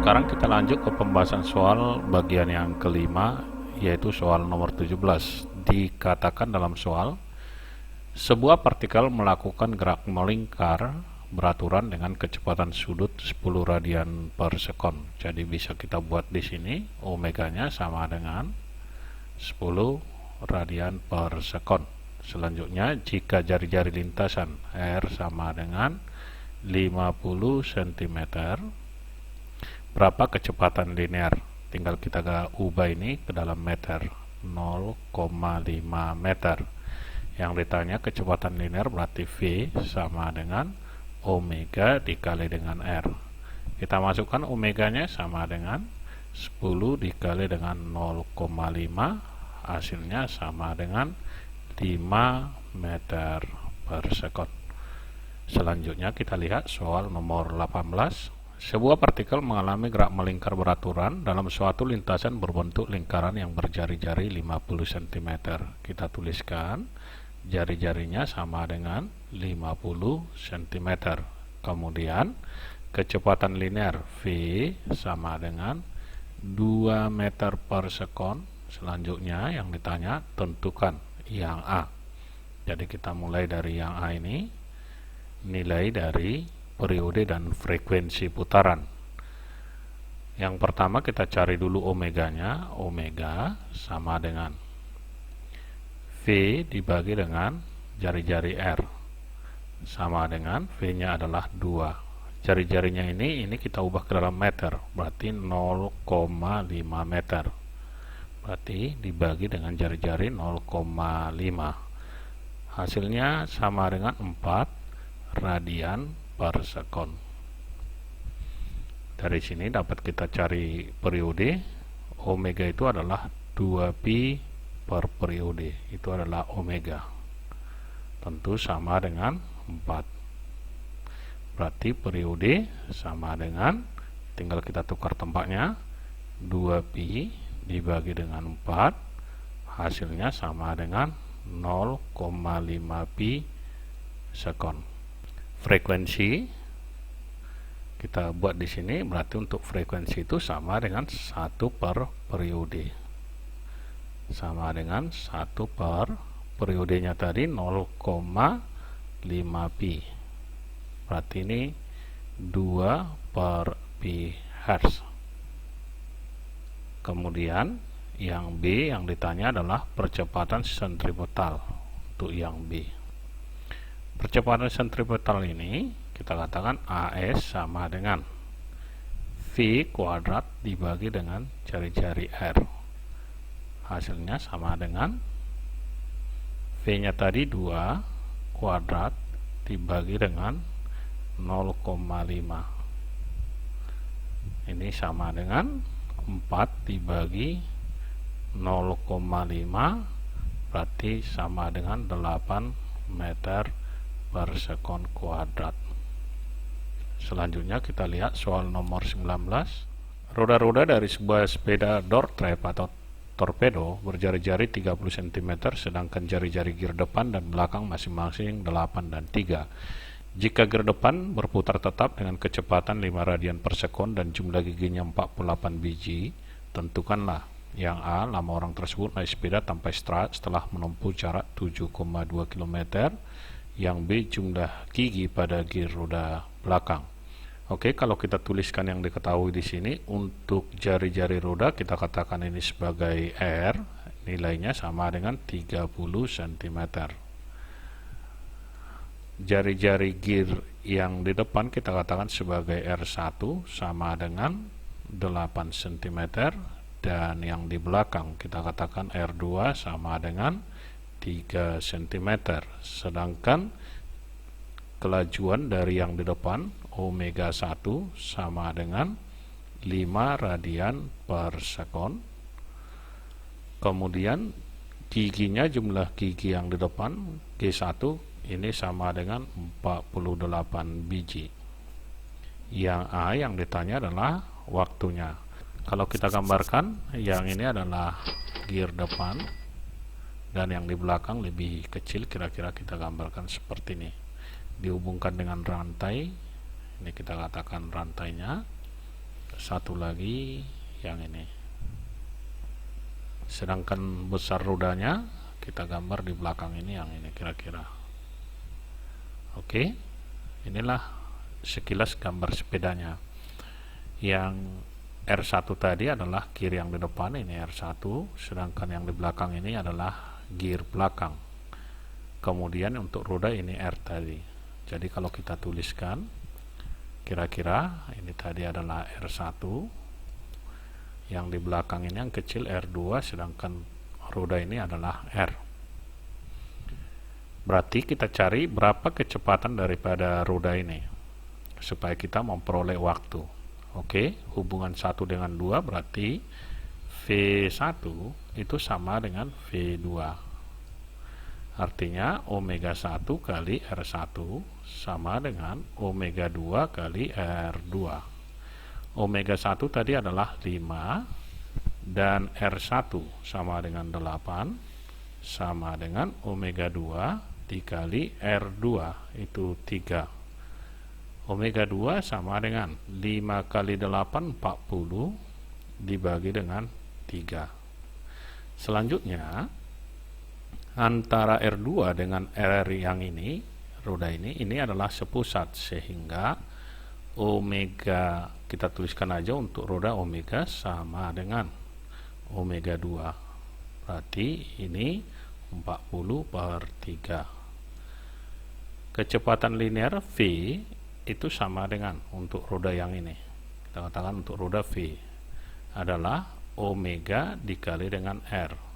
Sekarang kita lanjut ke pembahasan soal bagian yang kelima, yaitu soal nomor 17. Dikatakan dalam soal, sebuah partikel melakukan gerak melingkar beraturan dengan kecepatan sudut 10 radian per sekon. Jadi bisa kita buat di sini omeganya sama dengan 10 radian per sekon. Selanjutnya, jika jari-jari lintasan R sama dengan 50 cm, berapa kecepatan linear? Tinggal kita ubah ini ke dalam meter, 0,5 meter. Yang ditanya kecepatan linear berarti V sama dengan omega dikali dengan R. Kita masukkan omeganya sama dengan 10 dikali dengan 0,5, hasilnya sama dengan 5 meter per sekon. Selanjutnya kita lihat soal nomor 18. Sebuah partikel mengalami gerak melingkar beraturan dalam suatu lintasan berbentuk lingkaran yang berjari-jari 50 cm. Kita tuliskan jari-jarinya sama dengan 50 cm. Kemudian kecepatan linear V sama dengan 2 meter per sekon. Selanjutnya yang ditanya tentukan yang A. Jadi kita mulai dari yang A ini, nilai dari periode dan frekuensi putaran. Yang pertama kita cari dulu omeganya. Omega sama dengan V dibagi dengan jari-jari R, sama dengan V nya adalah 2. Jari-jarinya ini kita ubah ke dalam meter, berarti 0,5 meter. Berarti dibagi dengan jari-jari 0,5, hasilnya sama dengan 4 radian per sekon. Dari sini dapat kita cari periode. Omega itu adalah 2pi per periode, itu adalah omega, tentu sama dengan 4. Berarti periode sama dengan, tinggal kita tukar tempatnya, 2pi dibagi dengan 4, hasilnya sama dengan 0,5 pi sekon. Frekuensi kita buat di sini, berarti untuk frekuensi itu sama dengan 1 per periode, sama dengan 1 per periodenya tadi 0,5 pi, berarti ini 2 per pi hertz. Kemudian yang B yang ditanya adalah percepatan sentripetal. Untuk yang B, percepatan sentripetal ini kita katakan AS sama dengan V kuadrat dibagi dengan jari-jari R, hasilnya sama dengan V nya tadi 2 kuadrat dibagi dengan 0,5, ini sama dengan 4 dibagi 0,5, berarti sama dengan 8 meter per sekon kuadrat. Selanjutnya kita lihat soal nomor 19. Roda-roda dari sebuah sepeda door trap atau torpedo berjari-jari 30 cm, sedangkan jari-jari gear depan dan belakang masing-masing 8 dan 3. Jika gear depan berputar tetap dengan kecepatan 5 radian per sekon dan jumlah giginya 48 biji, tentukanlah yang A, lama orang tersebut naik sepeda tanpa istirahat setelah menempuh jarak 7,2 km. Yang B, jumlah gigi pada gear roda belakang. Oke, kalau kita tuliskan yang diketahui di sini, untuk jari-jari roda kita katakan ini sebagai R, nilainya sama dengan 30 cm. Jari-jari gear yang di depan kita katakan sebagai R1 sama dengan 8 cm, dan yang di belakang kita katakan R2 sama dengan 3 cm. Sedangkan kelajuan dari yang di depan omega 1 sama dengan 5 radian per sekon. Kemudian giginya, jumlah gigi yang di depan G1 ini sama dengan 48 biji. Yang A yang ditanya adalah waktunya. Kalau kita gambarkan, yang ini adalah gear depan dan yang di belakang lebih kecil, kira-kira kita gambarkan seperti ini. Dihubungkan dengan rantai, ini kita katakan rantainya. satu lagi yang ini. Sedangkan besar rodanya kita gambar di belakang ini, yang ini kira-kira. Oke, inilah sekilas gambar sepedanya. Yang R1 tadi adalah gear yang di depan, ini R1, sedangkan yang di belakang ini adalah gear belakang. Kemudian untuk roda ini R tadi. Jadi kalau kita tuliskan, kira-kira ini tadi adalah R1, yang di belakang ini yang kecil R2, sedangkan roda ini adalah R. Berarti kita cari berapa kecepatan daripada roda ini supaya kita memperoleh waktu. Oke, hubungan 1 dengan 2 berarti V1 itu sama dengan V2. Artinya omega 1 kali R1 sama dengan omega 2 kali R2. Omega 1 tadi adalah 5 dan R1 sama dengan 8 sama dengan omega 2 dikali R2 itu 3. Omega 2 sama dengan 5 kali 8 40 dibagi dengan 3. Selanjutnya antara R2 dengan R yang ini, roda ini adalah sepusat, sehingga omega kita tuliskan aja untuk roda omega sama dengan omega 2. Berarti ini 40/3. Kecepatan linear V itu sama dengan untuk roda yang ini. Kita katakan untuk roda V adalah omega dikali dengan R.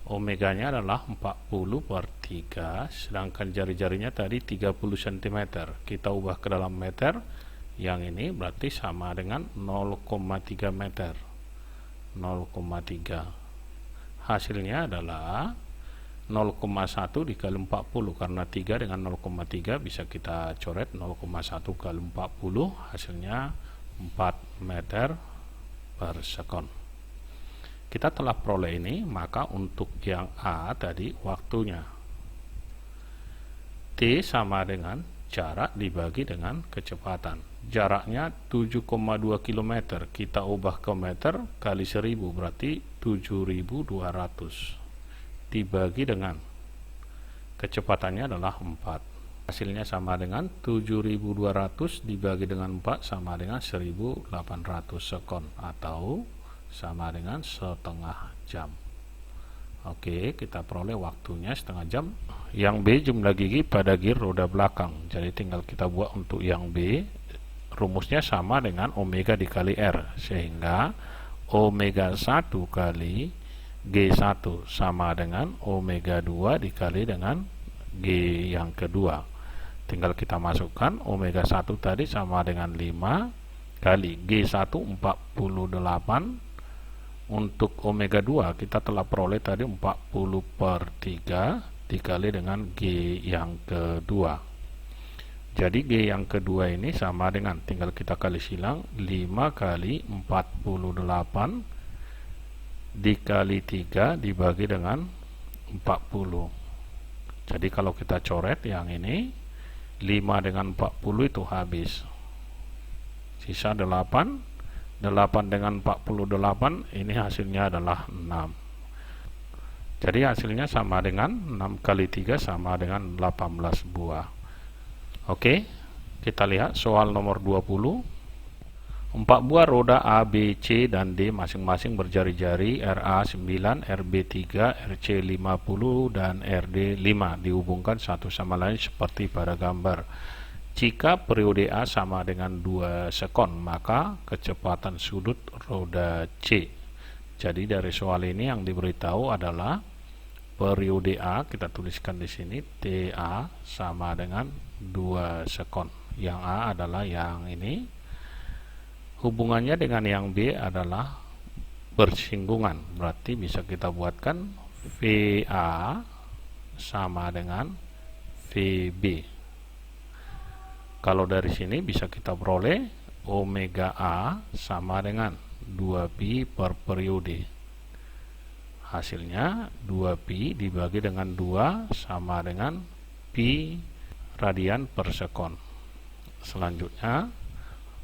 Omeganya adalah 40/3, sedangkan jari-jarinya tadi 30 cm. Kita ubah ke dalam meter, yang ini berarti sama dengan 0,3 meter. 0,3. Hasilnya adalah 0,1 dikali 40, karena 3 dengan 0,3 bisa kita coret. 0,1 kali 40 hasilnya 4 meter per sekon. Kita telah peroleh ini, maka untuk yang A tadi waktunya, T sama dengan jarak dibagi dengan kecepatan. Jaraknya 7,2 km, kita ubah ke meter kali 1000 berarti 7.200 dibagi dengan kecepatannya adalah 4. Hasilnya sama dengan 7.200 dibagi dengan 4 sama dengan 1.800 sekon, atau sama dengan setengah jam. Oke, kita peroleh waktunya setengah jam. Yang B jumlah gigi pada gear roda belakang. Jadi tinggal kita buat untuk yang B. Rumusnya sama dengan omega dikali R, sehingga omega 1 kali G1 sama dengan omega 2 dikali dengan G yang kedua. Tinggal kita masukkan omega 1 tadi sama dengan 5 kali G1 48. Untuk omega 2 kita telah peroleh tadi 40/3 dikali dengan G yang kedua. Jadi G yang kedua ini sama dengan, tinggal kita kali silang, 5 kali 48 dikali 3 dibagi dengan 40. Jadi kalau kita coret yang ini, 5 dengan 40 itu habis, sisa 8 dengan 48, ini hasilnya adalah 6. Jadi hasilnya sama dengan 6 kali 3 sama dengan 18 buah. Oke, kita lihat soal nomor 20. 4 buah roda A, B, C, dan D masing-masing berjari-jari RA 9, RB 3, RC 50, dan RD 5 dihubungkan satu sama lain seperti pada gambar. Jika periode A sama dengan 2 sekon, maka kecepatan sudut roda C. Jadi dari soal ini yang diberitahu adalah periode A, kita tuliskan di sini TA sama dengan 2 sekon. Yang A adalah yang ini. Hubungannya dengan yang B adalah bersinggungan, berarti bisa kita buatkan VA sama dengan VB. Kalau dari sini bisa kita peroleh omega A sama dengan 2pi per periode. Hasilnya 2pi dibagi dengan 2 sama dengan pi radian per sekon. Selanjutnya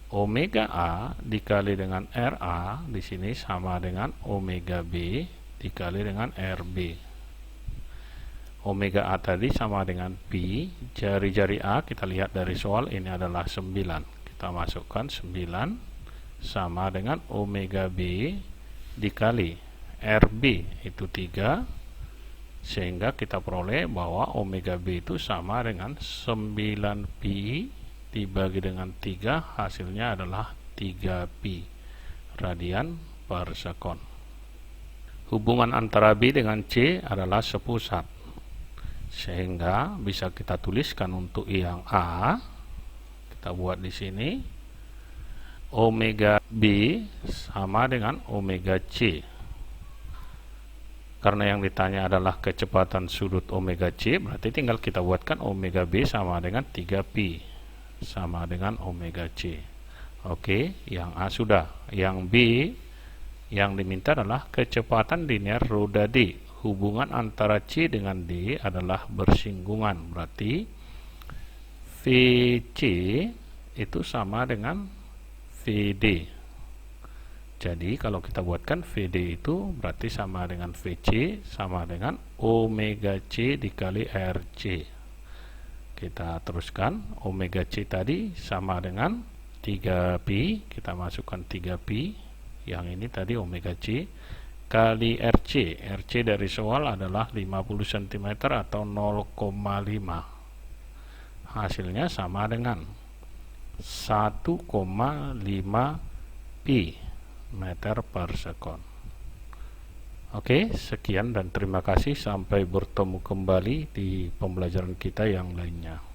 omega A dikali dengan RA di sini sama dengan omega B dikali dengan RB. Omega A tadi sama dengan pi, jari-jari A kita lihat dari soal ini adalah 9. Kita masukkan 9 sama dengan omega B dikali RB itu 3, sehingga kita peroleh bahwa omega B itu sama dengan 9 pi dibagi dengan 3, hasilnya adalah 3 pi radian per sekon. Hubungan antara B dengan C adalah sepusat, sehingga bisa kita tuliskan untuk yang A, kita buat di sini omega B sama dengan omega C. Karena yang ditanya adalah kecepatan sudut omega C, berarti tinggal kita buatkan omega B sama dengan 3pi sama dengan omega C. Oke, yang A sudah. Yang B yang diminta adalah kecepatan linear roda D. Hubungan antara C dengan D adalah bersinggungan, berarti VC itu sama dengan VD. Jadi kalau kita buatkan VD itu berarti sama dengan VC sama dengan omega C dikali RC. Kita teruskan, omega C tadi sama dengan 3pi, kita masukkan 3pi, yang ini tadi omega C kali RC. RC dari soal adalah 50 cm atau 0,5. Hasilnya sama dengan 1,5 pi meter per sekon. Oke, sekian dan terima kasih. Sampai bertemu kembali di pembelajaran kita yang lainnya.